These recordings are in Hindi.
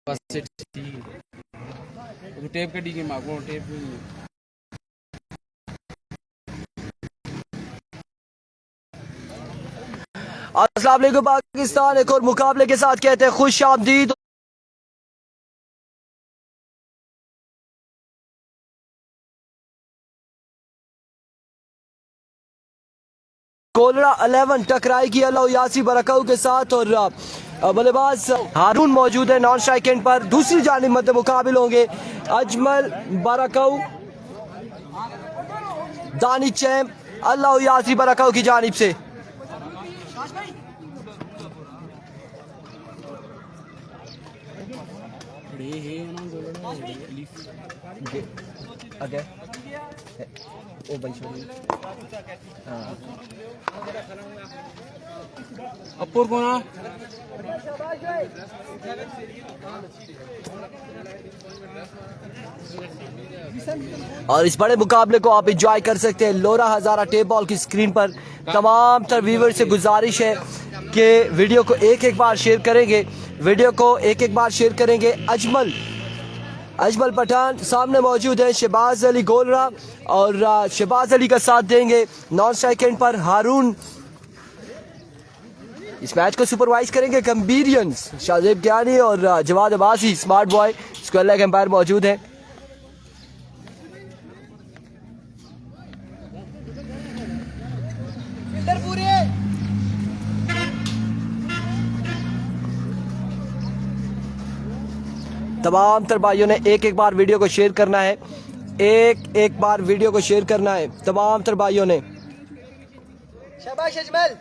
टेप कटी के मागो टेप अस्सलाम वालेकुम पाकिस्तान एक और मुकाबले के साथ कहते हैं खुश आमदीद। कोलरा 11 टकराएगी अल्लाह यासी बरकाऊ के साथ और बल्लेबाज हारून मौजूद है नॉन स्ट्राइक एंड पर। दूसरी जानिब मध्य मुकाबिल होंगे अजमल बरकाऊ दानिश चैम अल्लाह यासी बरकाऊ की जानिब से। अपुर को ना और इस बड़े मुकाबले को आप एंजॉय कर सकते हैं लोरा हजारा टेप बॉल की स्क्रीन पर। तमाम तर व्यूवर से गुजारिश है कि वीडियो को एक एक बार शेयर करेंगे, वीडियो को एक एक बार शेयर करेंगे। अजमल पठान सामने मौजूद है, शहबाज अली गोलरा और शहबाज अली का साथ देंगे नॉन स्ट्राइक एंड पर हारून। इस मैच को सुपरवाइज करेंगे कंबीरियंस शाहजेब ज्ञानी और Jawad Abbasi smart boy square leg umpire मौजूद है। तमाम तर भाइयों ने एक एक बार वीडियो को शेयर करना है, एक एक बार वीडियो को शेयर करना है तमाम तर भाइयों ने। शाबाश अजमल।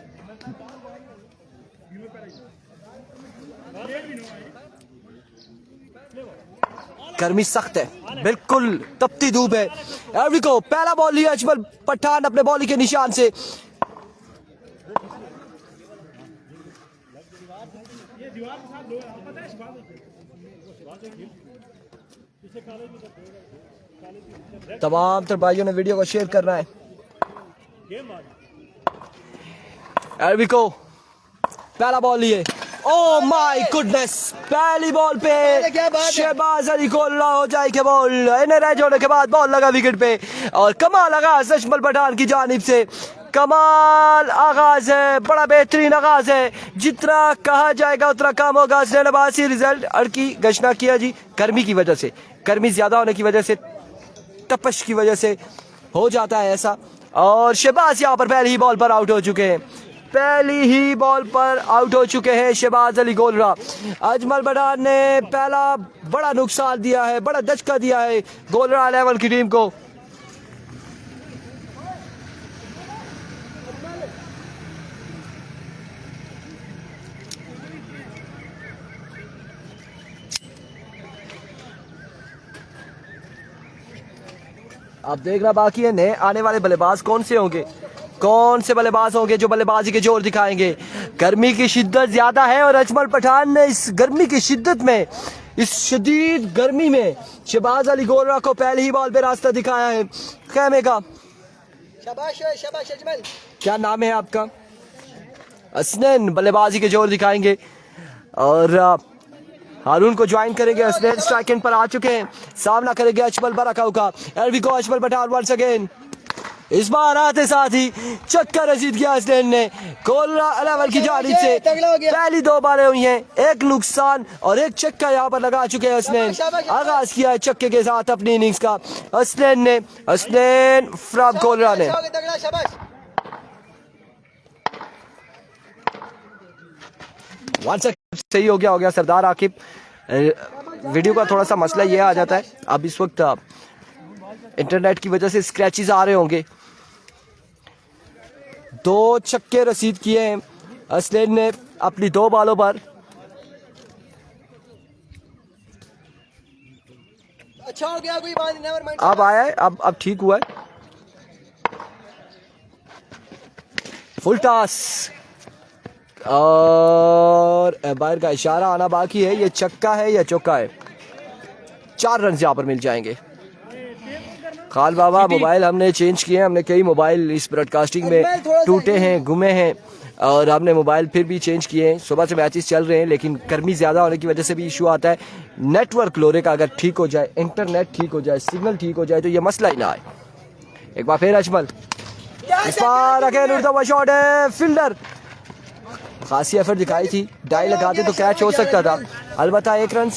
गर्मी सख्त है, बिल्कुल तपती धूप है। एवरिको पहला बॉल लिया अजमल पठान अपने बॉलिंग के निशान से। तमाम तर भाइयों ने वीडियो को शेयर करना है। एरविको पहला बॉल लिए, ओ माय गुडनेस, पहली बॉल पे शहबाज अली गोला हो जाएगी बॉल। इन्हें रह जाने के बाद बॉल लगा विकेट पे और कमाल आगाज अजमल पठान की जानिब से। कमाल आगाज है, बड़ा बेहतरीन आगाज है, जितना कहा जाएगा उतना कम होगा। नबासी रिजल्ट अड़की घोषणा किया जी, गर्मी की वजह से, गर्मी ज्यादा होने की वजह से, तपश की वजह से हो जाता है ऐसा। और शहबाज यहाँ पर पहली ही बॉल पर आउट हो चुके हैं, पहली ही बॉल पर आउट हो चुके हैं शहबाज अली गोलरा। अजमल पठान ने पहला बड़ा नुकसान दिया है, बड़ा दचका दिया है गोलरा 11 की टीम को। अब देखना बाकी है नए आने वाले बल्लेबाज कौन से होंगे, कौन से बल्लेबाज होंगे जो बल्लेबाजी के जोर दिखाएंगे। गर्मी की शिद्दत ज्यादा है और अजमल पठान ने इस गर्मी की शिद्दत में, इस शदीद गर्मी में शहबाज अली गोलरा को पहली ही बॉल पे रास्ता दिखाया है खेमे का। शाबाश शाबाश अजमल। क्या नाम है आपका? असनैन बल्लेबाजी के जोर दिखाएंगे और हारून को ज्वाइन करेंगे। असनैन स्ट्राइक एंड पर आ चुके हैं, सामना करेंगे अजमल बरकाऊ का। एरविको अजमल पठान वंस अगेन, इस बार आते साथ ही चक्का रसीद किया असनैन ने कोलरा 11 की जानिब से। पहली दो बालें हुई हैं, एक नुकसान और एक चक्का यहाँ पर लगा चुके हैं असनैन। आगाज किया है चक्के के साथ अपनी इनिंग्स का असनैन ने, असनैन फ्रॉम कोलरा ने। सही हो गया सरदार आकिब। वीडियो का थोड़ा सा मसला ये आ जाता है, अब इस वक्त इंटरनेट की वजह से स्क्रैचेस आ रहे होंगे। दो छक्के रसीद किए हैं असनैन ने अपनी दो बालों पर। अच्छा हो गया, कोई बात नहीं, नेवर माइंड। अब आया है, अब ठीक हुआ है। फुल टॉस और एम्पायर का इशारा आना बाकी है। ये चक्का है या चौका है? 4 रन यहाँ पर मिल जाएंगे। खाल बाबा मोबाइल हमने चेंज किए हैं, हमने कई मोबाइल इस ब्रॉडकास्टिंग में टूटे हैं, गुमे हैं, और हमने मोबाइल फिर भी चेंज किए हैं। सुबह से मैचेस चल रहे हैं लेकिन गर्मी ज़्यादा होने की वजह से भी इशू आता है। नेटवर्क लोरे का अगर ठीक हो जाए, इंटरनेट ठीक हो जाए, सिग्नल ठीक हो जाए तो ये मसला ही ना आए। एक बार फिर अजमल, इस बार अगेन उड़ता हुआ शॉट है, फील्डर खासी एफर्ट दिखाई थी, डाई लगाते तो कैच हो सकता था। अलबत्ता 1 रन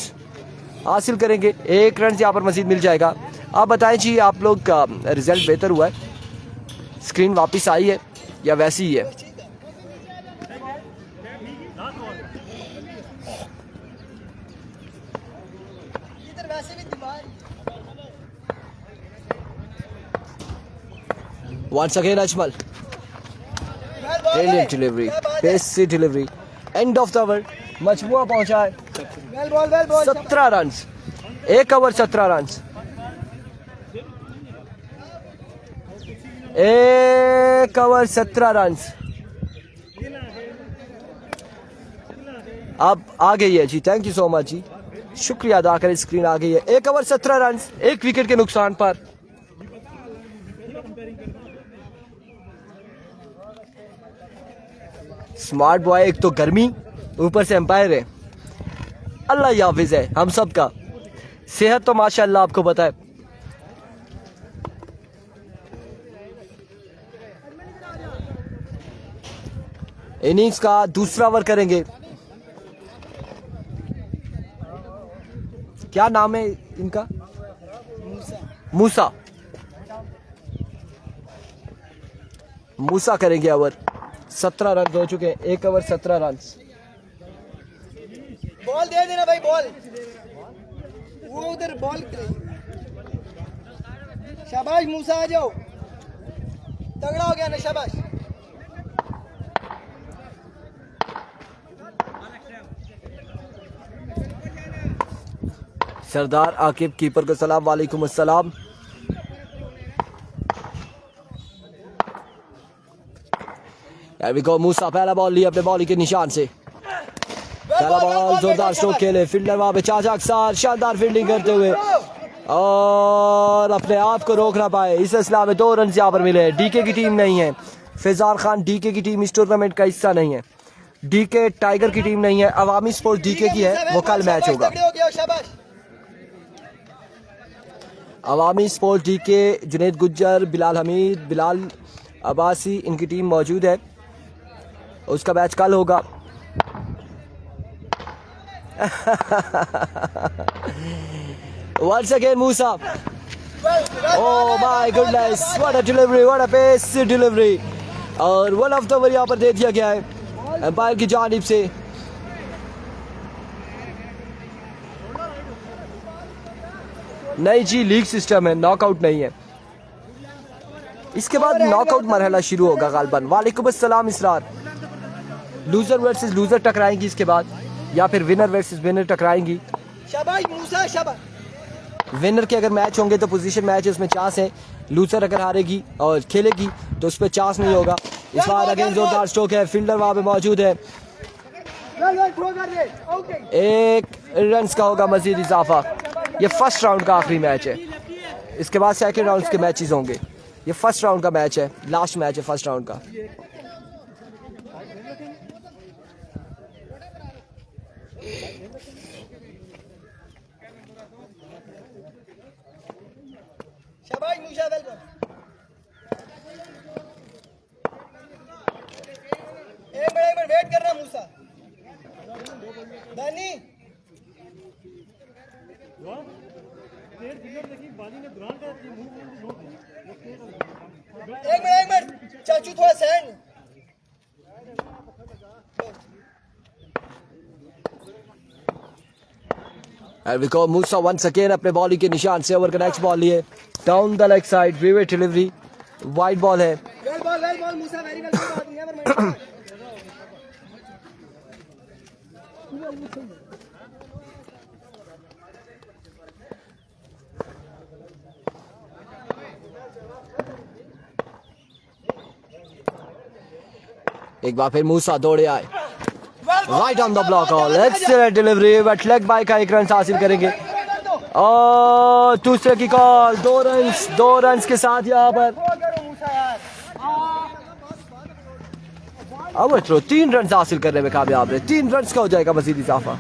हासिल करेंगे, 1 रन यहाँ पर मजीद मिल जाएगा। आप बताएं जी, आप लोग का रिजल्ट बेहतर हुआ है, स्क्रीन वापस आई है या वैसी ही है? Once again Ajmal, brilliant delivery, basic delivery, end of the over, मजमुआ पहुंचा है 17 run, 1 over 17 run, 1 over 17 run. अब आ गई है जी, थैंक यू सो मच जी, शुक्रिया अदा करें, स्क्रीन आ गई है। 1 ओवर 17 रन, 1 विकेट के नुकसान पर। स्मार्ट बॉय, एक तो गर्मी, ऊपर से एम्पायर है। अल्लाह याफिज है हम सब का, सेहत तो माशाअल्लाह आपको पता है। इनिंग्स का दूसरा ओवर करेंगे। क्या नाम है इनका? मूसा। मूसा करेंगे ओवर। 17 रन हो चुके हैं, 1 ओवर 17 रन। बॉल दे देना भाई, बॉल वो उधर बॉल। शाबाश मूसा, आ जाओ, तगड़ा हो गया ना, शाबाश। सरदार आकिब कीपर को सलाम, वालेकुम अस्सलाम। मूसा पहला बॉल लिया अपने बॉलिंग के निशान से, पहला बॉल जोरदार स्ट्रोक खेले, फील्डर वहां पे चाचा अक्सर शानदार फील्डिंग करते हुए और अपने आप को रोक ना पाए। इस सिलसिला में 2 रन यहाँ पर मिले। डीके की टीम नहीं है, फैजान खान डीके की टीम इस टूर्नामेंट का हिस्सा नहीं है, डीके टाइगर की टीम नहीं है, अवामी स्पोर्ट्स डीके की है, वो कल मैच होगा। अवामी स्पोर्ट्स डीके जुनेद गुज्जर, बिलाल हमीद, बिलाल अब्बासी, इनकी टीम मौजूद है, उसका मैच कल होगा। Once again Musa, oh my goodness, what a delivery, what a pace delivery, और वन ऑफ द ओवर यहाँ पर दे दिया गया है एम्पायर की जानिब से। नहीं जी, लीग सिस्टम है, नॉकआउट नहीं है। इसके बाद नॉकआउट मरहला शुरू होगा गालिबन। वालेकुम अस्सलाम इसरार। लूजर वर्सेस लूजर टकराएंगी इसके बाद, या फिर विनर वर्सेस विनर टकराएंगी। शाबाश मूसा, शाबाश। विनर के अगर मैच होंगे तो पोजीशन मैच है, उसमें चांस है। लूजर अगर हारेगी और खेलेगी तो उस पर चांस नहीं होगा। इस बार अगेन जोरदार स्ट्रोक है, फील्डर वहां पे मौजूद है, 1 रन का होगा मजीद इजाफा। ये फर्स्ट राउंड का आखिरी मैच है, इसके बाद सेकंड राउंड के मैचेस होंगे। ये फर्स्ट राउंड का मैच है, लास्ट मैच है फर्स्ट राउंड का। शाबाश मूसा, वेलकम। एक मिनट वेट करना मूसा। दानी एक मिनट चाचू, थोड़ा sand. And we go Musa once again अपने बॉलिंग के निशान से ओवर का नेक्स्ट बॉल लिए, down the leg side, reverse delivery, wide ball है। वेल बॉल मूसा, वेरी वेल, नेवर माइंड। एक बार फिर मूसा दौड़े आए, right on the block, all excellent delivery, but leg bye का 1 रन हासिल करेंगे। और दूसरे की कॉल, 2 रन के साथ यहाँ पर अब थ्रो 3 रन हासिल करने में कामयाब रहे। 3 रन का हो जाएगा मजीद इजाफा।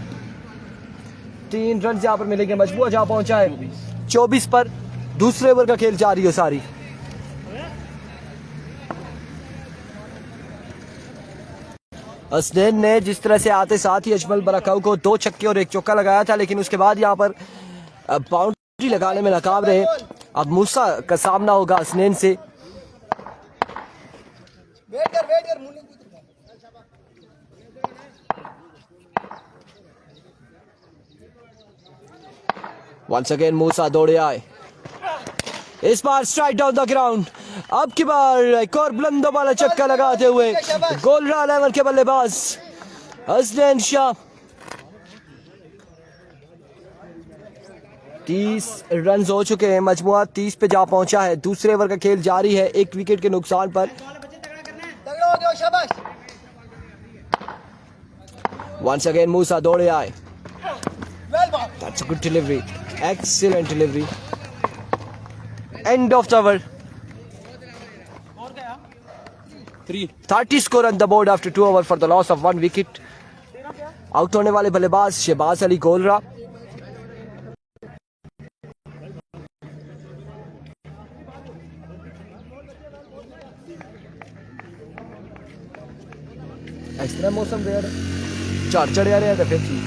3 रन यहाँ पर मिलेंगे। मजबूआ जहाँ पहुंचा है 24 पर। दूसरे ओवर का खेल जारी है सारी। हसनैन ने जिस तरह से आते साथ ही अजमल बरकाऊ को 2 छक्के और 1 चौका लगाया था, लेकिन उसके बाद यहाँ पर बाउंड्री लगाने में नाकाम रहे। अब मूसा का सामना होगा हसनैन से। वेट कर मुन्नी वंस अगेन मूसा दौड़े आए। इस बार स्ट्राइक डाउन द ग्राउंड। अब की बार एक और बुलंद वाला चक्का लगाते हुए गोलरा 11 के बल्लेबाज हसनैन शाह। 30 रन हो चुके हैं। मजमुआ 30 पे जा पहुंचा है। दूसरे ओवर का खेल जारी है 1 विकेट के नुकसान पर। तगड़ा हो गया, शाबाश। वंस अगेन मूसा दौड़े आए। Well ball. That's a good delivery. Excellent delivery. End of the over. 30 score on the board after 2 overs for the loss of 1 wicket. Out होने वाले बल्लेबाज शहबाज अली गोलरा। इस तरह मौसम रहा है, झड़ चढ़िया रहा तो फिर ठीक।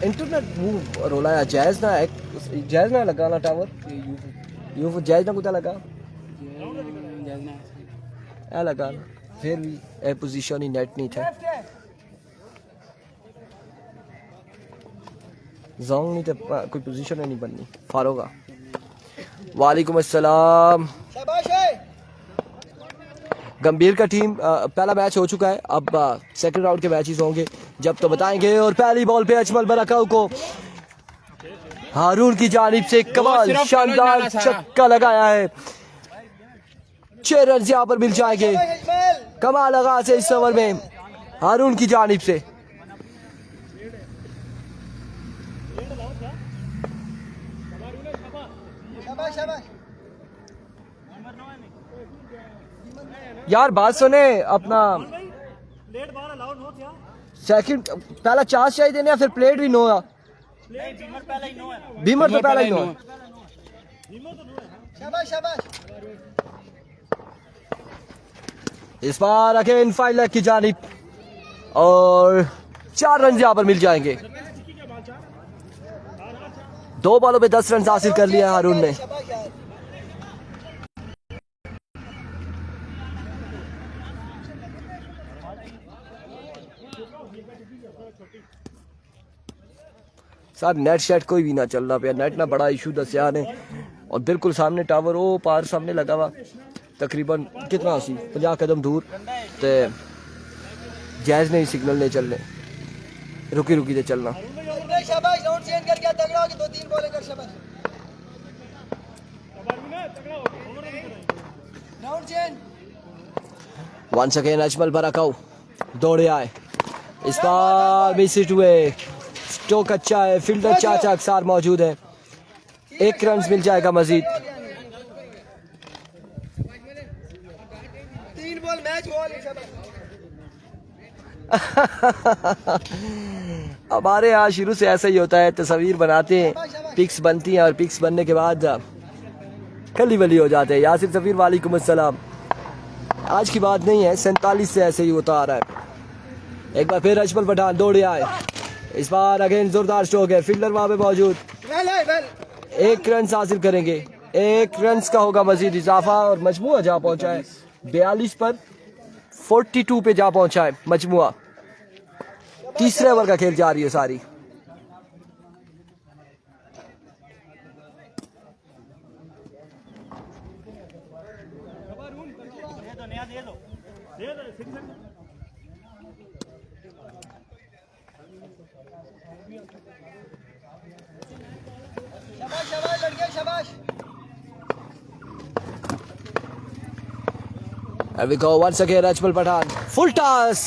इंटरनेट वो रोला है जायज ना लगा ना टावर यू जायज ना कुछ लगा ए लगा ना, फिर भी ए पोजीशन ही नेट नहीं था। जोंग नहीं तो कोई पोजीशन ही नहीं बननी। फारोगा वालेकुम अस्सलाम। शाबाश है। गंभीर का टीम पहला मैच हो चुका है। अब सेकंड राउंड के मैचेस होंगे जब तो बताएंगे। और पहली बॉल पे अजमल बरकाऊ को हारून की जानिब से कमाल शानदार छक्का लगाया है। 6 रन यहाँ पर मिल जाएंगे। कमाल आगाज है इस ओवर में हारून की जानिब से। शाबाश शाबाश। यार बात सुने अपना सेकंड पहला चांस चाहिए या फिर प्लेट भी नो है। बीमर तो पहला ही नो है। शाबाश शाबाश। इस बार अगेन 5 लाख की जानिब और 4 रन यहाँ पर मिल जाएंगे। 2 बॉलों पे 10 रन हासिल कर लिया हारून ने। सर नेट शेट कोई भी ना चलना पे। नेट ना बड़ा इशू दसिया ने और बिल्कुल सामने टावर वो पार सामने लगा हुआ तकरीबन कितना सी 50 कदम दूर। तो जायज नहीं सिग्नल नहीं चलने, रुकी रुकी से चलना। शाबाश राउंड चेंज कर गया। तगड़ा हो गया। 2-3 बॉलें कर। शाबाश round change. Once again Ajmal बरकाऊ दौड़े आए। इस बार मिस हिट हुए। स्ट्रोक अच्छा है, फील्डर चाचा अक्सर मौजूद है। 1 रन मिल जाएगा मजीद। 3 बॉल मैच बॉल। हमारे यहाँ शुरू से ऐसा ही होता है। तस्वीर बनाते हैं, पिक्स बनती हैं और पिक्स बनने के बाद कली वली हो जाते हैं। यासिर सफीर वालेकुम अस्सलाम। आज की बात नहीं है, 47 से ऐसे ही होता आ रहा है। एक बार फिर अजमल पठान दौड़े आए। इस बार अगेन जोरदार स्ट्रोक है। फील्डर वहां पे मौजूद। 1 रन हासिल करेंगे। 1 रन का होगा मजीद इजाफा और मजमुआ जा पहुंचा है 42 पर। 42 पे जा पहुंचा है मजमुआ। तीसरे ओवर का खेल जारी है सारी। शाबाश शाबाश लड़के शाबाश। Here we go once again Ajmal Pathan full toss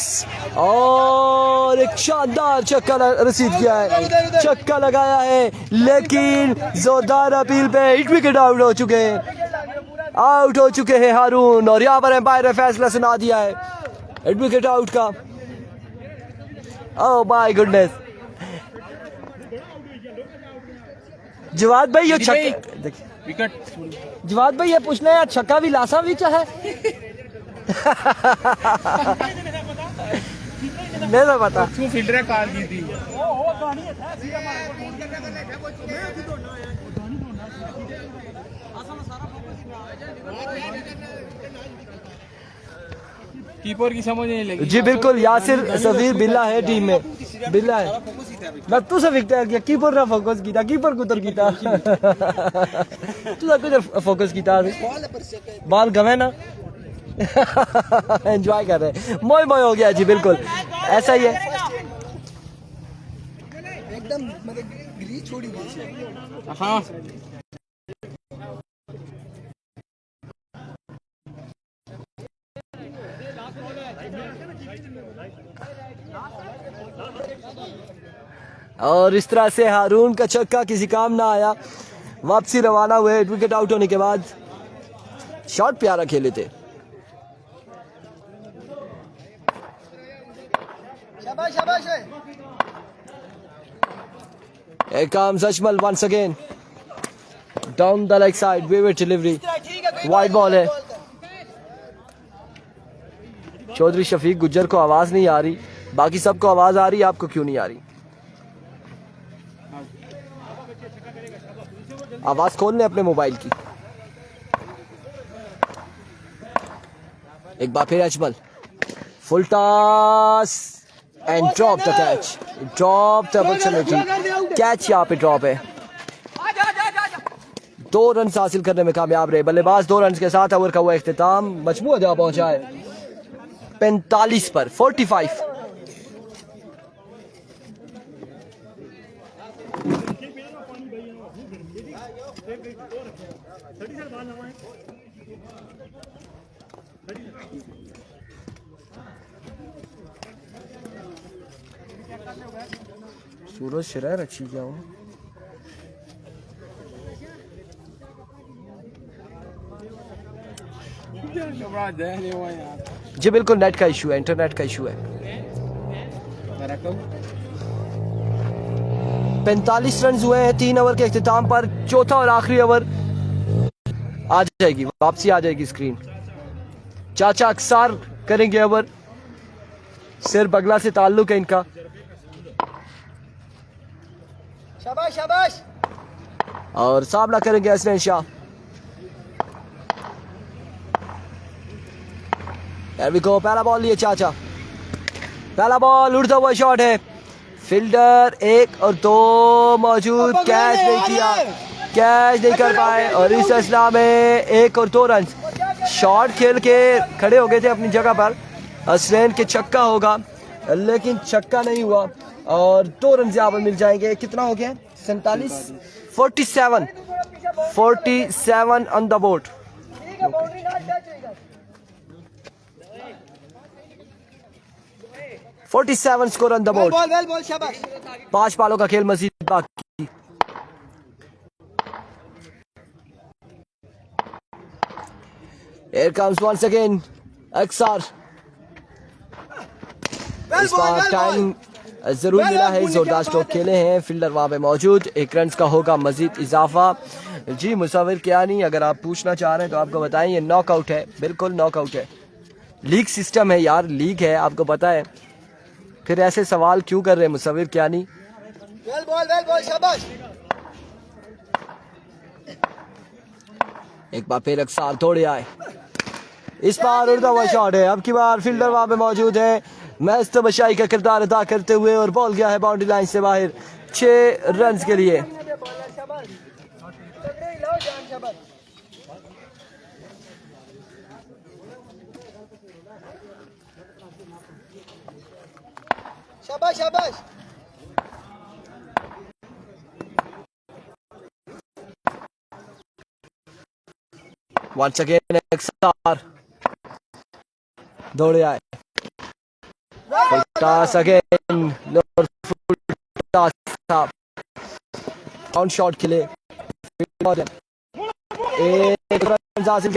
और एक शानदार छक्का रसीद किया है। छक्का लगाया है लेकिन जोरदार अपील पे हिट विकेट आउट हो चुके हैं। आउट हो चुके हैं हारून और यहाँ पर एम्पायर ने फैसला सुना दिया है एडवोकेट आउट का। ओह माय गुडनेस। जवाद भाई ये छक्का विकेट जवाद भाई ये पूछना है छक्का भी लासा भी चाहे नहीं तो पता तू फील्डर कार दी थी। कीपर की समझ नहीं लगी। जी बिल्कुल यासिर सफीर बिल्ला है टीम में बिल्ला है मैं तू से विकेट किया कीपर ना फोकस किया कीपर को उतर किया तू कुछ फोकस किया बॉल गवे ना एंजॉय कर रहे मोय मोय हो गया जी बिल्कुल ऐसा ही है एकदम मतलब ग्री छोड़ी गई। हाँ और इस तरह से हारून का छक्का किसी काम ना आया। वापसी रवाना हुए विकेट आउट होने के बाद। शॉट प्यारा खेले थे। शाबाश शाबाश है। Here comes Ajmal once again. Down the leg side, vivid delivery. Wide ball है। चौधरी शफीक गुज्जर को आवाज नहीं आ रही, बाकी सबको आवाज आ रही है, आपको क्यों नहीं आ रही? आवाज खोल लें अपने मोबाइल की। एक बार फिर Ajmal full toss and drop the catch, drop the opportunity, catch यहाँ पे ड्रॉप है। 2 रन हासिल करने में कामयाब रहे बल्लेबाज। 2 रन के साथ ओवर का हुआ इख्तिताम। मजमूआ जहाँ पहुंचा है 45 पर 45। सूरज शरार अच्छी क्या हूँ जी बिल्कुल नेट का इशू है, इंटरनेट का इशू है। 45 रन हुए हैं 3 ओवर के इख्तिताम पर। चौथा और आखिरी ओवर आ जाएगी, वापसी आ जाएगी स्क्रीन। चाचा अक्सर करेंगे ओवर, सिर बगला से ताल्लुक है इनका। शाबाश शाबाश। और सामना करेंगे Hasnain Shah. There we go, पहला बॉल लिए चाचा, पहला बॉल उड़ता हुआ शॉट है। फील्डर 1 और 2 मौजूद, कैच नहीं किया, कैच नहीं कर पाए और इस असला में 1 और 2 रन। शॉट खेल के खड़े हो गए थे अपनी जगह पर। हसनैन के छक्का होगा लेकिन छक्का नहीं हुआ और 2 रन यहाँ पर मिल जाएंगे। कितना हो गया? 47 47 on the board. 47 score on the board. Well ball शाबाश। 5 बालों का खेल मजीद बाकी। Here comes once again अक्सर। इस बार टाइम जरूर मिला है, जोरदार स्ट्रोक खेले हैं, फील्डर वहां पे मौजूद। 1 रन का होगा मजीद इजाफा। जी मुसाविर क्या नहीं, अगर आप पूछना चाह रहे हैं तो आपको बताएं ये नॉकआउट है, बिल्कुल नॉकआउट है। लीग सिस्टम है यार, लीग है, आपको पता है, फिर ऐसे सवाल क्यों कर रहे हैं मुसाविर क्या नहीं। वेल बॉल शाबाश। एक बार फिर अक्सर दौड़े आए, इस बार उड़ता हुआ शॉट है। अब की बार फील्डर वहां पे मौजूद है, मस्त बशाई का किरदार अदा करते हुए, और बॉल गया है बाउंड्री लाइन से बाहर 6 रन के लिए। शाबाश शाबाश। Once again अक्सर दौड़े आए, टॉस अगेन, टॉस था, ऑन शॉट खेले। एक रन हासिल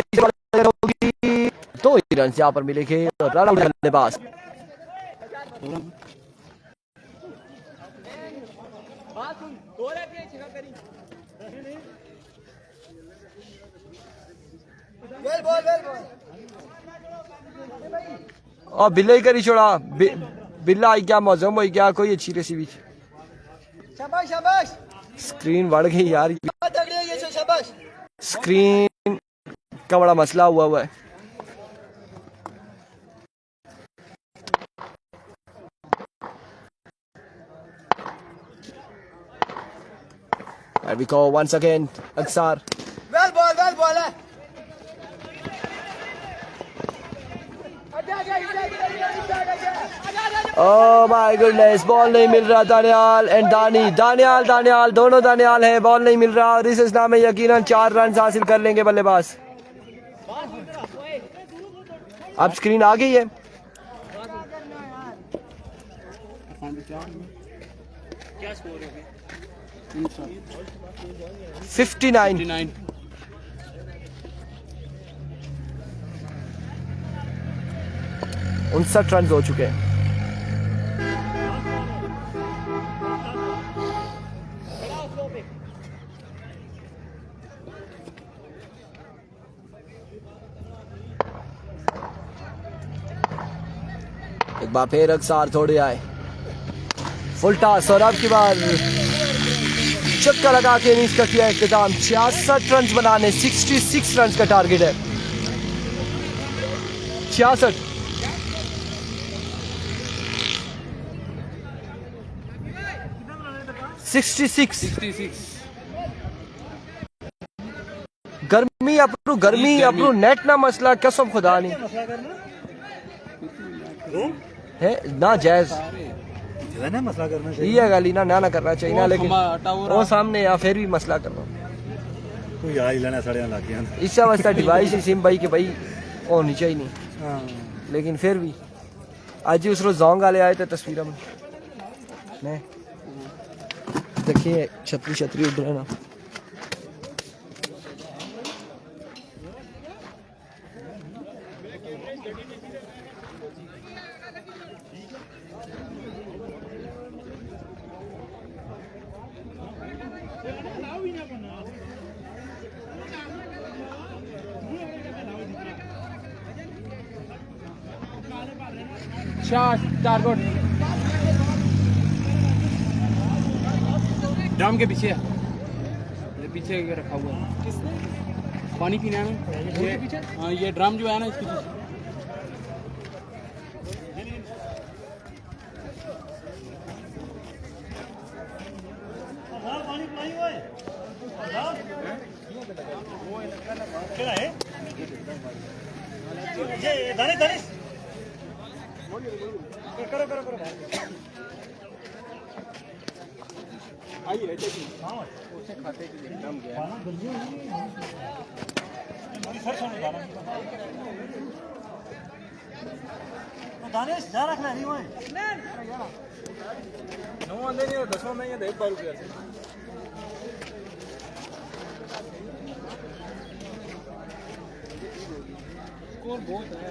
होगी, 2 ही रन यहाँ पर मिलेंगे। रन आउट बल्लेबाज। वेल बॉल वेल बॉल और बिल्ला ही करी छोड़ा, बिल्ला आई क्या मौजम हो गया, कोई अच्छी रेसी भी। शाबाश शाबाश स्क्रीन बढ़ गई यार, बहुत तगड़ी है ये, शाबाश। स्क्रीन का बड़ा मसला हुआ है। Here we go once again, Aksar. Well ball है। Oh my goodness, बॉल नहीं मिल रहा। दानियाल एंड दानियाल दोनों दानियाल है, बॉल नहीं मिल रहा और इस इस्लाम में यकीनन 4 रन हासिल कर लेंगे बल्लेबाज। अब स्क्रीन आ गई है। क्या स्कोर है? 59। 59 रन हो चुके हैं। एक बार फिर अक्सार थोड़े आए, फुल टॉस और अब की बार चक्का लगा के इनिंग्स का किया इख्तिताम। 66 रन बनाने, 66 रन का टारगेट है। 66। गर्मी अपरू नेट ना मसला, कसम खुदा नहीं है ना जायज मसला करना ये गाली ना करना चाहिए ना, लेकिन वो सामने या फिर भी मसला करना कोई यार ही लेना साढ़े लाख यार इस अवस्था डिवाइस ही सिम भाई के भाई होनी चाहिए नहीं, लेकिन फिर भी आज ही उस रोज जोंग वाले आए थे तस्वीर में देखिए, छतरी उड़ रहा ना। टारगेट ड्रम के पीछे रखा हुआ है, पानी पीना है ये पीछे। हाँ ये ड्रम जो है ना इसके पीछे। खाते के लिए ड्रम गया दानिश जा रखना नहीं हुए 9 आंदे नहीं 10 नहीं है 12 रुपया से। स्कोर बहुत है।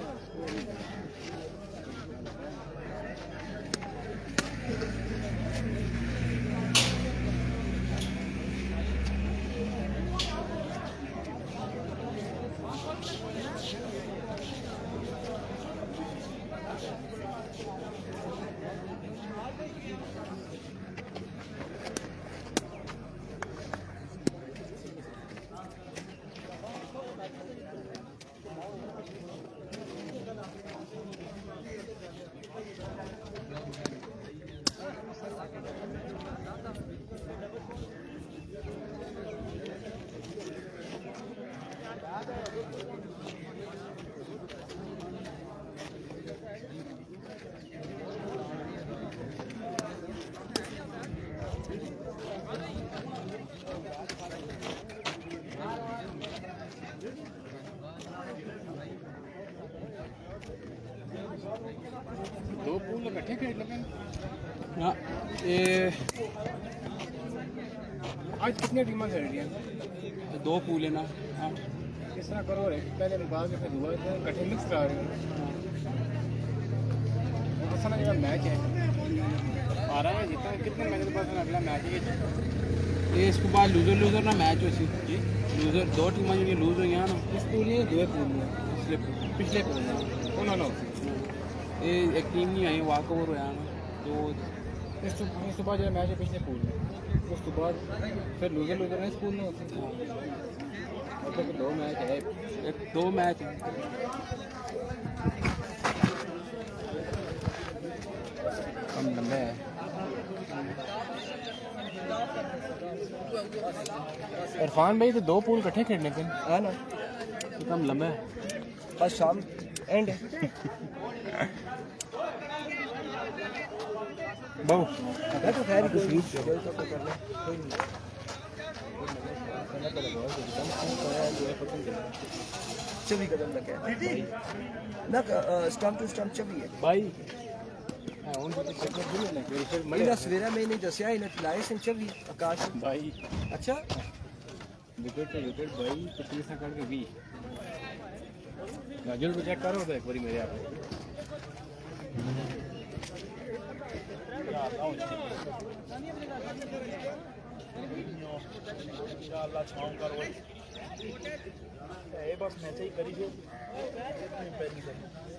दो पूल इकट्ठे खेल लगे ना ये आज कितने टीमां खेल रही हैं? 2 पूल है ना। हाँ किस तरह करो रे पहले मुकाबले में फिर दुआ कठिन मिक्स करा रहे हो असल में मैच है आ रहा है जितना कितने मैच के बाद अगला मैच है ये इसके बाद लूजर ना मैच हो सी लूजर 2 टीमां जो लूज हुई हैं ना इस पूल में दो पूल में पिछले पूल में उन्होंने ये एक टीम नहीं आई वॉक ओवर होया ना तो इस तो बाद जो मैच है पिछले पूल में उस तो बाद फिर लूजर ने इस पूल में होते हैं मतलब 2 मैच है 2 मैच कम लंबे है इरफान भाई तो 2 पूल इकट्ठे खेलने थे है ना कम लंबा है बस शाम एंड बहु है तो खैर कोई चौबी कदम तक है ना स्टंप टू स्टंप चौबी है भाई मेरा सवेरा में नहीं दसिया इन्हें खिलाए सिंह चौबी आकाश भाई अच्छा विकेट भाई 25 करके 20 राजुल को चेक करो तो एक बारी मेरे आप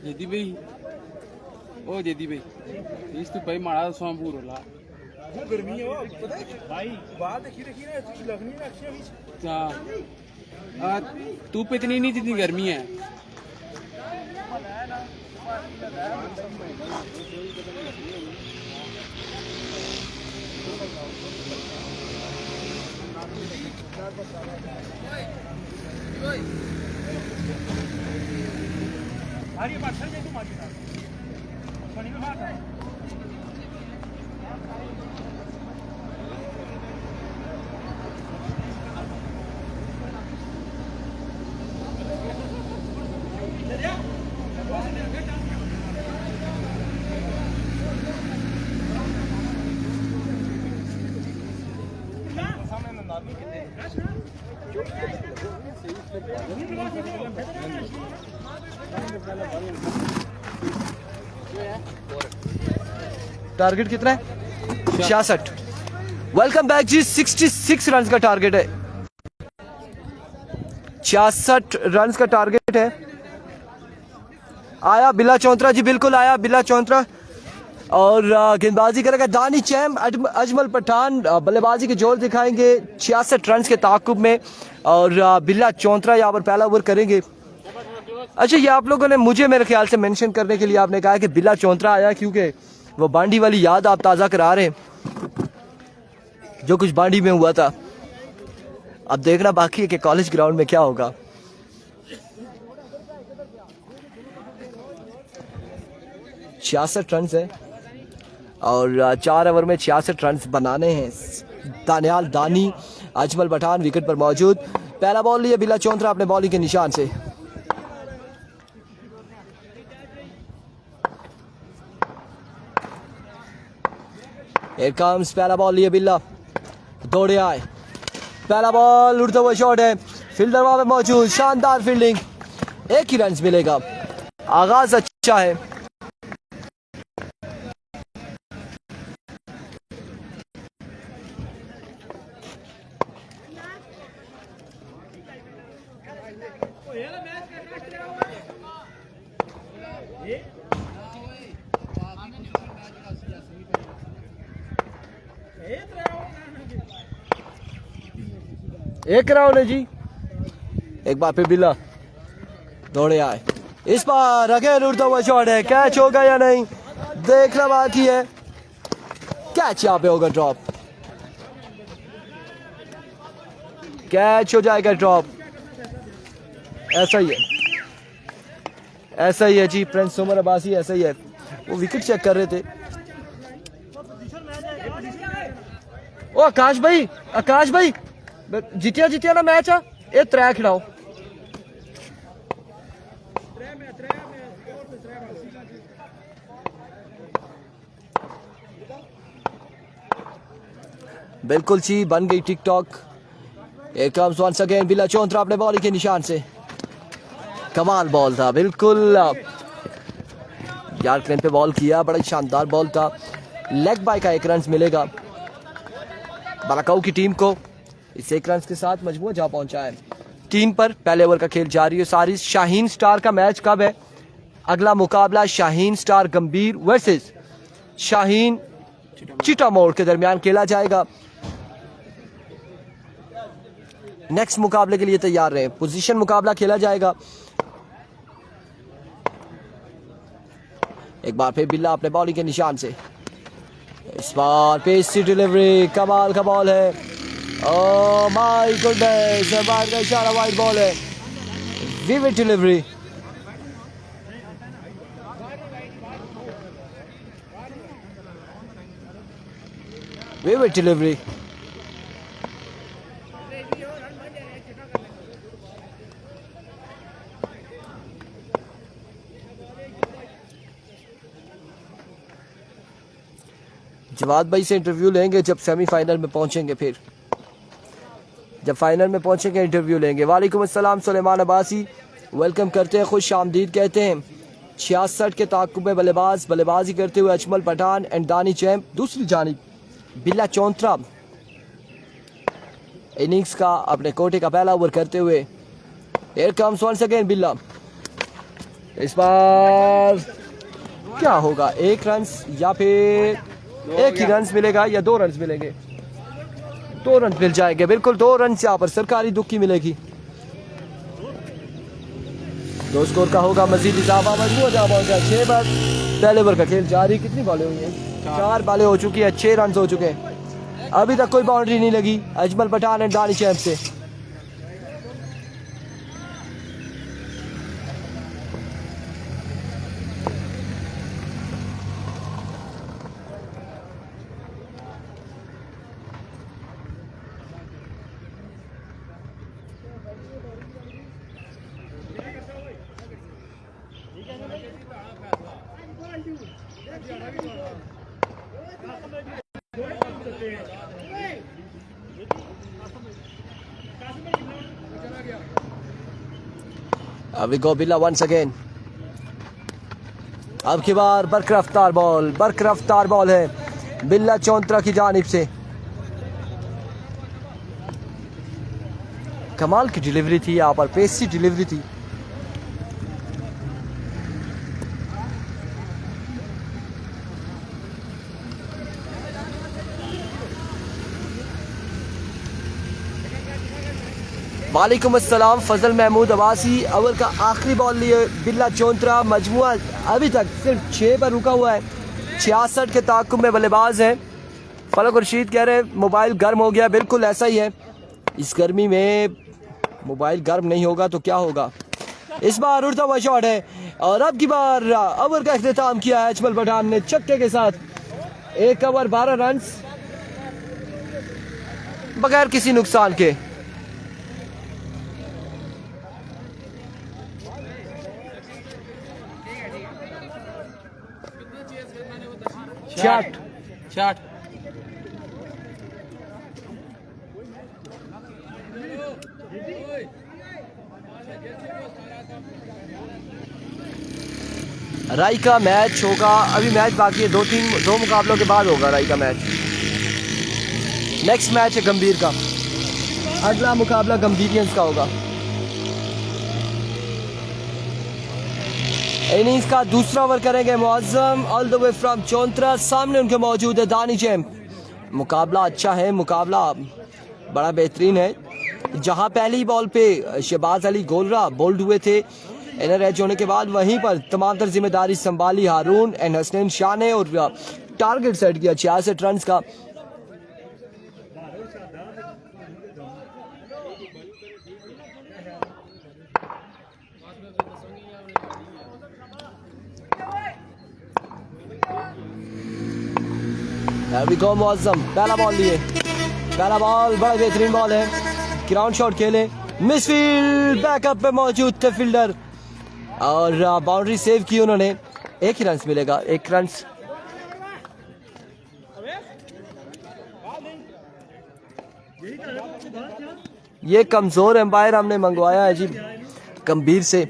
जेदी भाई ओ जेदी भाई इस तो भाई मारा सोमपुर होला गर्मी है भाई बात देखी ना लगनी ना अच्छी हाँ धूप इतनी नहीं जितनी गर्मी है टारगेट कितना है 66 वेलकम बैक जी 66 रन का टारगेट है 66 रन का टारगेट है आया बिला चौंतरा जी बिल्कुल आया बिला चौंतरा और गेंदबाजी करेगा दानी चैम अजमल पठान बल्लेबाजी के जोर दिखाएंगे 66 रन के ताकुब में और बिला चौंतरा यहाँ पर पहला ओवर करेंगे अच्छा ये आप लोगों ने मुझे मेरे ख्याल से मेंशन करने के लिए आपने कहा कि बिला चौंतरा आया क्योंकि वो बांडी वाली याद आप ताज़ा करा रहे हैं जो कुछ बांडी में हुआ था अब देखना बाकी है कि कॉलेज ग्राउंड में क्या होगा 66 रन है और 4 ओवर में 66 रन बनाने हैं दानियाल दानी अजमल पठान विकेट पर मौजूद पहला बॉल लिया बिला चौंतरा अपने बॉलिंग के निशान से Here comes पहला बॉल लिए बिल्ला दौड़े आए पहला बॉल उड़ता हुआ शॉट है फील्डर वहां पे मौजूद शानदार फील्डिंग एक ही रन मिलेगा आगाज अच्छा है एक राउंड है जी एक बार फिर बिल्ला दौड़े आए इस बार अगेन उड़ता हुआ शॉट है कैच होगा या नहीं देखना बाकी है कैच यहाँ पे होगा ड्रॉप कैच हो जाएगा ड्रॉप ऐसा ही है जी प्रिंस उमर अब्बासी ऐसा ही है वो विकेट चेक कर रहे थे ओ आकाश भाई जितिया ना मैच आ ये 3 खिलाओ बिल्कुल सी बन गई TikTok. Here comes once again बिल्ला चौंतरा अपने बॉलिंग के निशान से। कमाल बॉल था बिल्कुल, यार क्लेन पे बॉल किया, बड़ा शानदार बॉल था। लेग बाय का 1 रन मिलेगा बालाकाऊ की टीम को। इस 1 रन के साथ मजमूआ जा पहुंचा है 3 पर। पहले ओवर का खेल जारी है। सारी शाहीन स्टार का मैच कब है? अगला मुकाबला शाहीन स्टार गंभीर वर्सेस शाहीन चिटामोड़ के दरमियान खेला जाएगा। नेक्स्ट मुकाबले के लिए तैयार रहे। पोजीशन मुकाबला खेला जाएगा। एक बार फिर बिल्ला अपने बॉलिंग के निशान से। इस बार पेसी डिलीवरी, कमाल का बॉल है। ओह माय गुडनेस, बाहर का इशारा, वाइड बॉल है। Vivid delivery, vivid delivery. Jawad भाई से इंटरव्यू लेंगे जब सेमीफाइनल में पहुंचेंगे। फिर जब फाइनल में पहुंचेंगे इंटरव्यू लेंगे। वालेकुम अस्सलाम सुलेमान अब्बासी, वेलकम करते हैं, खुश आमदीद कहते हैं। 66 के ताक़ुब में बल्लेबाजी करते हुए अजमल पठान एंड दानी चैम्प। दूसरी जानिब बिल्ला चौंतरा इनिंग्स का अपने कोटे का पहला ओवर करते हुए। Here comes once again बिल्ला। इस बार क्या होगा? 1 रन या फिर 1 ही रन मिलेगा या 2 रन मिलेंगे? 2 रन मिल जाएंगे, बिल्कुल 2 रन यहाँ पर सरकारी दुक्की मिलेगी। 2 स्कोर का होगा मजीद इजाफा। मजबूत जा पहुंचा 6 पर। पहले ओवर का खेल जारी। कितनी बॉलें हुई हैं? 4 बॉलें हो चुकी है, 6 रन हो चुके हैं। अभी तक कोई बाउंड्री नहीं लगी अजमल पठान एंड दानी चैम्प से। अब गो बिल्ला वंस अगेन। अब की बार बरकरफ्तार बॉल है बिल्ला चौंतरा की जानिब से। कमाल की डिलीवरी थी यहाँ पर, पेसी डिलीवरी थी। वालेकुम अस्सलाम फजल महमूद अब्बासी। ओवर का आखिरी बॉल लिए बिल्ला चौंतरा। मजमुआ अभी तक सिर्फ 6 पर रुका हुआ है। 66 के ताक़ुब में बल्लेबाज हैं। फलक रशीद कह रहे हैं मोबाइल गर्म हो गया। बिल्कुल ऐसा ही है, इस गर्मी में मोबाइल गर्म नहीं होगा तो क्या होगा। इस बार उड़ता हुआ शॉट है और अब की बार ओवर का इख्तिताम किया है अजमल पठान ने छक्के के साथ। 1 ओवर 12 रन बगैर किसी नुकसान के। शॉट राई का मैच होगा। अभी मैच बाकी है, 2 मुकाबलों के बाद होगा राई का मैच। नेक्स्ट मैच है गंभीर का। अगला मुकाबला गंभीरियंस का होगा। इनिंग्स का दूसरा ओवर करेंगे Muazzam all the way from Chauntra. सामने उनके मौजूद है दानी चैम्प। मुकाबला अच्छा है, मुकाबला बड़ा बेहतरीन है। जहां पहली बॉल पे शहबाज अली गोलरा बोल्ड हुए थे इनर एज होने के बाद, वहीं पर तमाम तर जिम्मेदारी संभाली हारून एंड हसनैन शाह ने और टारगेट सेट किया 66 रन का। मुअज्जम पहला बॉल लिए। पहला बॉल बड़ा बेहतरीन बॉल है। ग्राउंड शॉट खेले, मिसफील्ड बैकअप पे मौजूद थे फील्डर और बाउंड्री सेव की उन्होंने। 1 ही रन मिलेगा, 1 रन। ये कमजोर एम्पायर हमने मंगवाया है जी गंभीर से।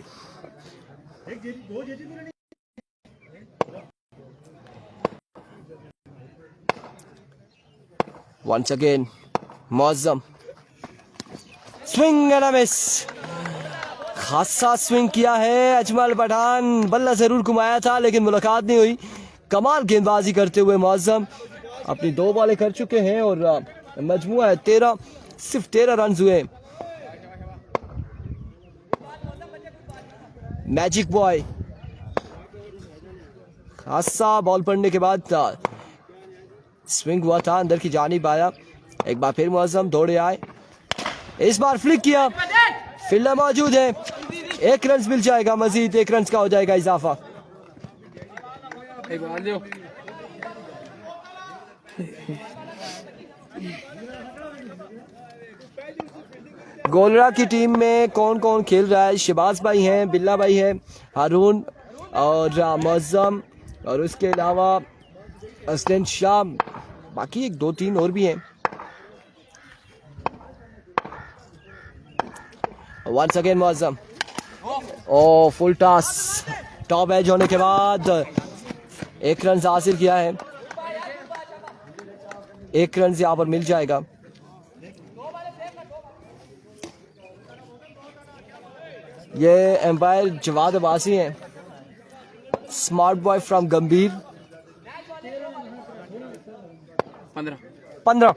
Once again Moazzam swing and a miss. खासा स्विंग किया है अजमल पठान, बल्ला जरूर घुमाया था लेकिन मुलाकात नहीं हुई। कमाल गेंदबाजी करते हुए मौजम अपनी 2 बॉलें कर चुके हैं और मजमुआ है 13, सिर्फ 13 रन हुए। मैजिक बॉय खासा बॉल पड़ने के बाद स्विंग हुआ था, अंदर की जानिब आया। एक बार फिर मौजम दौड़े आए, इस बार फ्लिक किया, फील्डर मौजूद है, 1 रन मिल जाएगा, मजीद 1 रन का हो जाएगा इजाफा। एक बार दो। गोलरा की टीम में कौन कौन खेल रहा है? शहबाज भाई हैं, बिल्ला भाई हैं, हारून और मौजम और उसके अलावा असलन शाह, बाकी 1 2 3 और भी हैं। वंस अगेन मौजम, ओ फुल टॉस, टॉप एज होने के बाद 1 रन हासिल किया है, 1 रन यहाँ पर मिल जाएगा। ये एम्पायर जवाद अब्बासी हैं, स्मार्ट बॉय फ्रॉम गंभीर। 15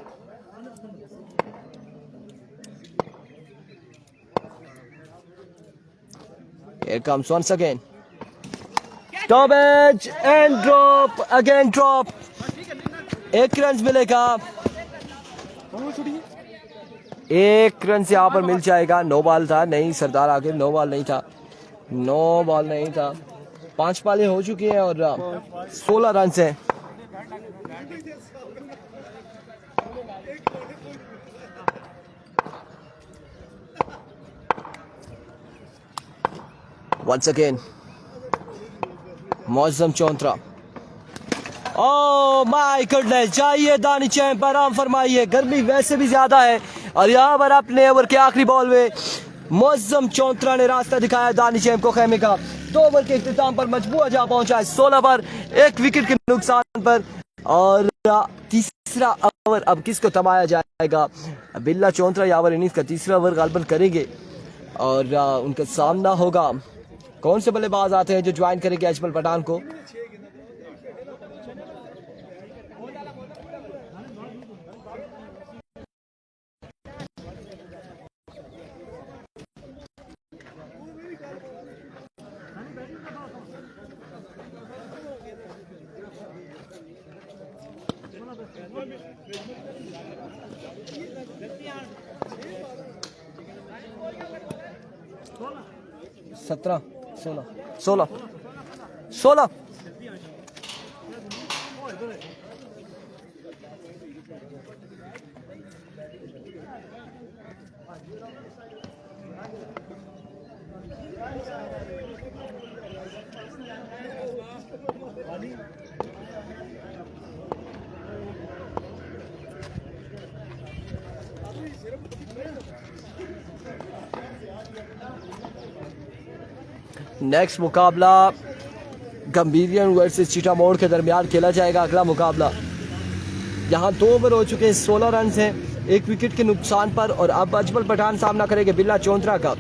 Here comes once again. Top edge and drop, again drop. 1 run मिलेगा, 1 रन से यहाँ पर मिल जाएगा। 9 बॉल था, नहीं सरदार आगे 9 बॉल नहीं था, 9 बॉल नहीं था। 5 बॉलें हो चुकी हैं और 16 रन हैं। Once again, Moazzam Chauntra. Oh my goodness, जाइए दानी चैंप, आराम फरमाइए, गर्मी वैसे भी ज्यादा है और यहाँ पर अपने ओवर के आखिरी बॉल में मौजम चौंतरा ने रास्ता दिखाया दानी चैंप को खेमे का। 2 ओवर के इख्तिताम पर मजबूआ जा पहुंचा है 16 पर 1 विकेट के नुकसान पर। और तीसरा ओवर अब किसको थमाया जाएगा? बिल्ला चौंतरा यहाँ पर इनिंग्स का तीसरा ओवर गालबन करेंगे और उनका सामना होगा। कौन से बल्लेबाज आते हैं जो ज्वाइन करेंगे अजमल पठान को? सत्रह 16 नेक्स्ट मुकाबला गंभीरियन वर्सेस चिटामोड़ के दरमियान खेला जाएगा। अगला मुकाबला, यहाँ 2 ओवर हो चुके हैं, 16 रन हैं 1 विकेट के नुकसान पर और अब अजमल पठान सामना करेंगे बिल्ला चौंतरा का।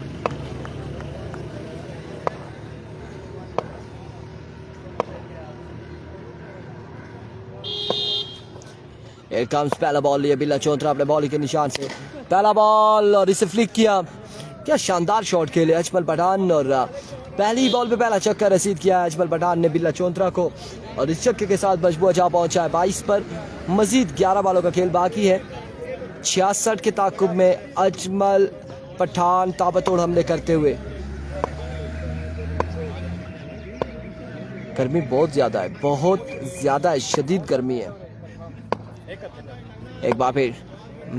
Here comes पहला बॉल लिया बिल्ला चौंतरा अपने बॉल के निशान से, पहला बॉल और इसे फ्लिक किया। क्या शानदार शॉट खेले अजमल पठान और पहली बॉल पे पहला छक्का रसीद किया अजमल पठान ने बिल्ला चौंतरा को और इस छक्के के साथ मजबूआ जा पहुंचा है 22 पर। मजीद 11 बॉलों का खेल बाकी है। 66 के ताकुब में अजमल पठान ताबतोड़ हमले करते हुए। गर्मी बहुत ज्यादा है, बहुत ज्यादा है, शदीद गर्मी है। एक बार फिर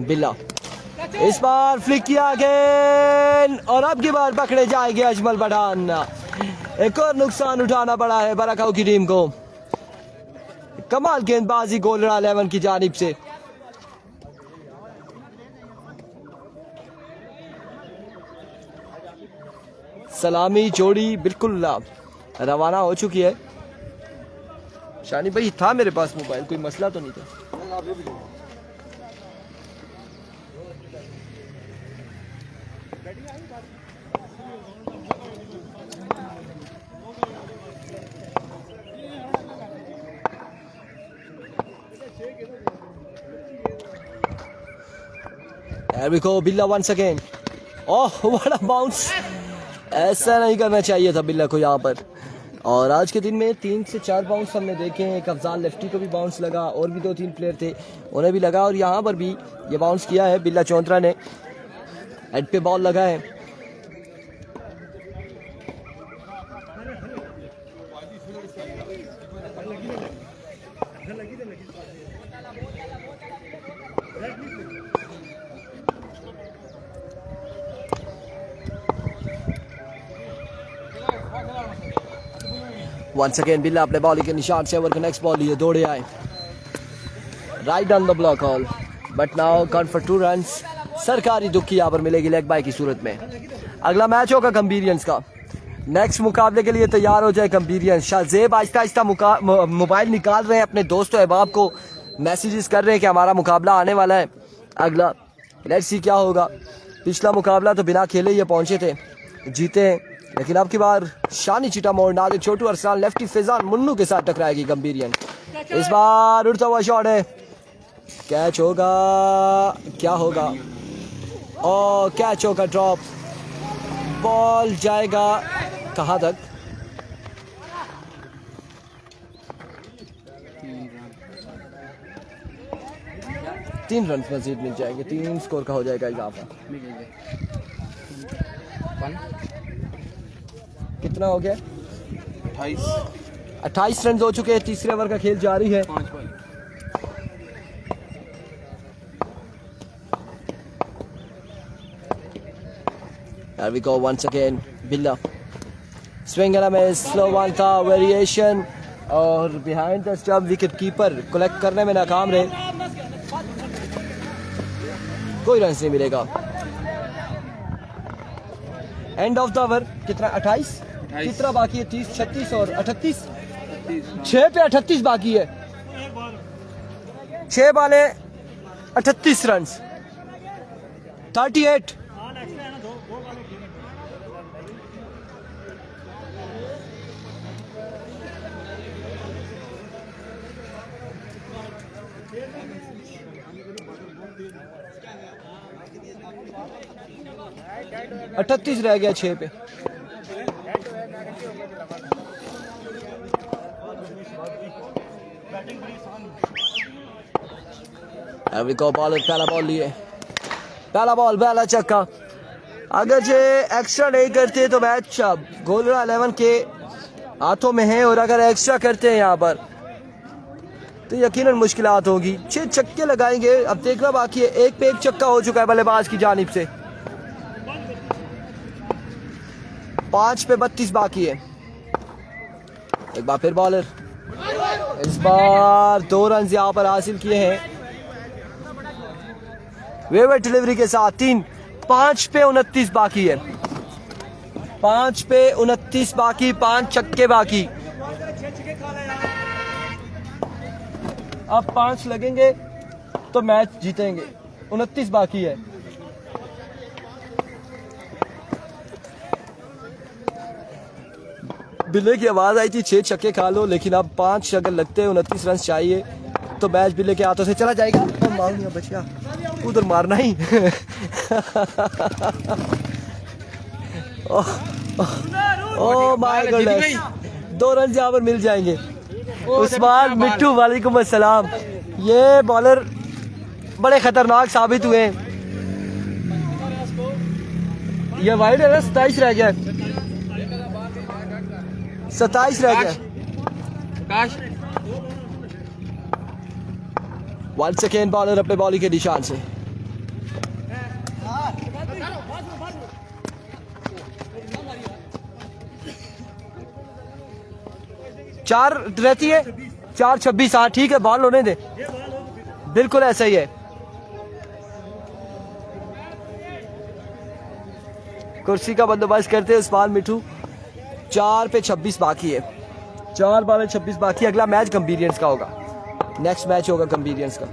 बिल्ला, इस बार फ्लिक किया अगेन और अब की बार पकड़े जाएंगे अजमल पठान। एक और नुकसान उठाना पड़ा है बरकाऊ की टीम को। कमाल गेंदबाजी गोलरा 11 की जानिब से। सलामी जोड़ी बिल्कुल रवाना हो चुकी है। शानी भाई था मेरे पास मोबाइल, कोई मसला तो नहीं था। There we go, बिल्ला once again. Oh, what a bounce! ऐसा नहीं करना चाहिए था बिल्ला को यहाँ पर। और आज के दिन में 3 से 4 बाउंस हमने देखे हैं। एक अफजाल लेफ्टी को भी बाउंस लगा, और भी 2-3 प्लेयर थे उन्हें भी लगा, और यहाँ पर भी ये बाउंस किया है बिल्ला चौंतरा ने। हेड पे बॉल लगा है। Once again बिल्ला अपने बॉलिंग के निशान से ओवर का नेक्स्ट बॉल लिए दौड़े आए, right on the block hall, but now count for 2 runs. सरकारी दुख की यहाँ पर मिलेगी लेग बाय की सूरत में। अगला मैच होगा गंभीरियंस का। नेक्स्ट मुकाबले के लिए तैयार हो जाए गंभीरियंस। शाहजेब आहिस्ता आहिस्ता मोबाइल निकाल रहे हैं, अपने दोस्तों अहबाब को मैसेजेस कर रहे हैं कि हमारा मुकाबला आने वाला है अगला। लेट्स सी क्या होगा। पिछला मुकाबला तो बिना खेले ये पहुंचे थे, जीते हैं, लेकिन अब की बार शानी चिटा मोड़ आगे छोटू अरसलान लेफ्टी फैजान मुन्नू के साथ टकराएगी गंभीरियन। इस बार उड़ता हुआ शॉट है, कैच होगा, क्या होगा, और कैच होगा, ड्रॉप, बॉल जाएगा कहाँ तक? 3 रन मजीद मिल जाएंगे, 3 स्कोर का हो जाएगा इजाफा। कितना हो गया? 28 रन हो चुके हैं। तीसरे ओवर का खेल जारी है। 5 ball. There we go once again. बिल्ला स्विंग में स्लो वन था, वेरिएशन, और behind the stump wicket keeper collect करने में नाकाम रहे। कोई रन नहीं मिलेगा। एंड ऑफ द ओवर कितना? 28। कितना बाकी है? 30, 36 और 38। 6 पे 38 बाकी है। 6 बाले 38 रन, 38। अठतीस रह गया 6 पे। बॉलर पहला बॉल लिए, पहला बॉल पहला चक्का। अगर ये एक्स्ट्रा नहीं करते तो मैच गोलरा 11 के हाथों में है, और अगर एक्स्ट्रा करते हैं यहाँ पर तो यकीनन मुश्किलात होगी। 6 छक्के लगाएंगे। अब देखना बाकी है। 1 पे 1 चक्का हो चुका है बल्लेबाज की जानिब से। 5 पे 32 बाकी है। एक बार फिर बॉलर, इस बार 2 रन यहाँ पर हासिल किए हैं वेवर डिलीवरी के साथ। 5 पे 29 बाकी है। 5 पे 29 बाकी, 5 छक्के बाकी। अब 5 लगेंगे तो मैच जीतेंगे। 29 बाकी है। बिल्ले की आवाज आई थी 6 छक्के खा लो, लेकिन अब 5 अगर लगते हैं 29 रन चाहिए तो मैच बिल्ले के हाथों से चला जाएगा। तो मार लिया बचिया, उधर मारना ही। ओह माय गॉडनेस, 2 रन यहाँ पर मिल जाएंगे। उस्मान मिट्टू वालेकुम अस्सलाम। ये बॉलर बड़े खतरनाक साबित हुए। ये वाइड है ना, 27 रह गया, 27 रह गया। वन सेकेंड बॉलर अपने बॉलिंग के निशान से। चार रहती है, 4-26। हाँ ठीक है, बॉल होने दे, बिल्कुल ऐसा ही है। कुर्सी का बंदोबस्त करते हैं उस्मान मिठू। 4 पे 26 बाकी है, 4 बाल 26 बाकी। अगला मैच गंभीरियंस का होगा, नेक्स्ट मैच होगा गंभीरियंस का।